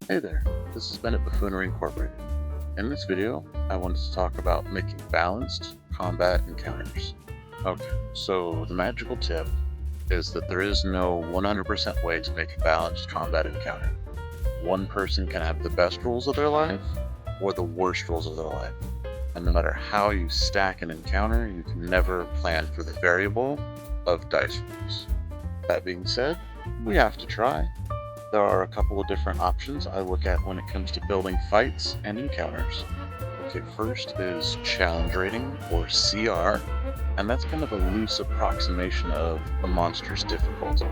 Hey there, this is Bennett Buffoonery Incorporated. In this video, I wanted to talk about making balanced combat encounters. Okay, so the magical tip is that there is no 100% way to make a balanced combat encounter. One person can have the best rules of their life, or the worst rules of their life. And no matter how you stack an encounter, you can never plan for the variable of dice rolls. That being said, we have to try. There are a couple of different options I look at when it comes to building fights and encounters. Okay, first is challenge rating, or CR, and that's kind of a loose approximation of the monster's difficulty.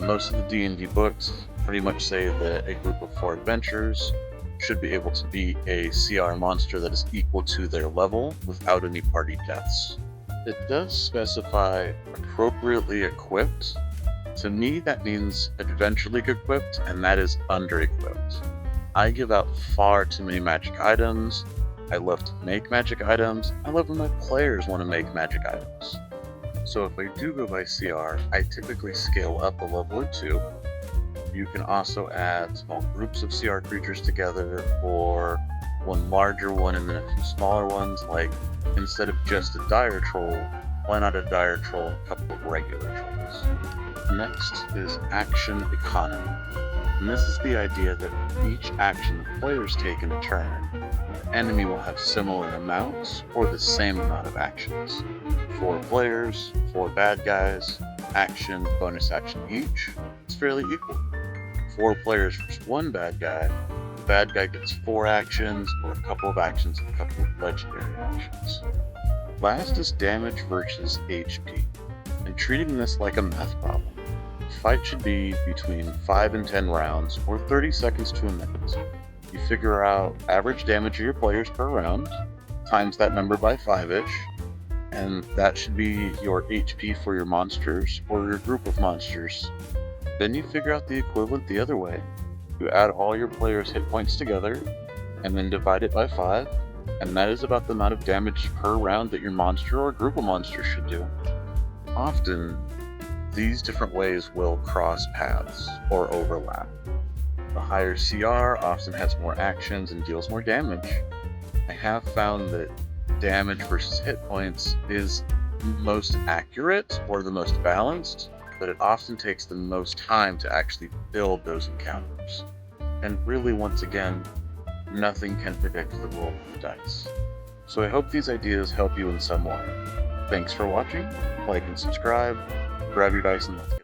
Most of the D&D books pretty much say that a group of 4 adventurers should be able to beat a CR monster that is equal to their level without any party deaths. It does specify appropriately equipped. To me, that means Adventure League equipped, and that is under-equipped. I give out far too many magic items. I love to make magic items. I love when my players want to make magic items. So if I do go by CR, I typically scale up a level or 2. You can also add small groups of CR creatures together, or one larger one and then a few smaller ones, like instead of just a dire troll, why not a dire troll and a couple of regular trolls? Next is action economy, and this is the idea that each action the players take in a turn, the enemy will have similar amounts or the same amount of actions. 4 players, 4 bad guys, action, bonus action each, it's fairly equal. 4 players versus 1 bad guy, the bad guy gets 4 actions, or a couple of actions and a couple of legendary actions. Last is damage versus HP, and treating this like a math problem. The fight should be between 5 and 10 rounds, or 30 seconds to a minute. You figure out average damage of your players per round, times that number by 5-ish, and that should be your HP for your monsters, or your group of monsters. Then you figure out the equivalent the other way. You add all your players' hit points together, and then divide it by 5, and that is about the amount of damage per round that your monster or group of monsters should do. Often, these different ways will cross paths or overlap. The higher CR often has more actions and deals more damage. I have found that damage versus hit points is most accurate or the most balanced, but it often takes the most time to actually build those encounters. And really, once again, nothing can predict the roll of the dice. So I hope these ideas help you in some way. Thanks for watching, like and subscribe, grab your dice and let's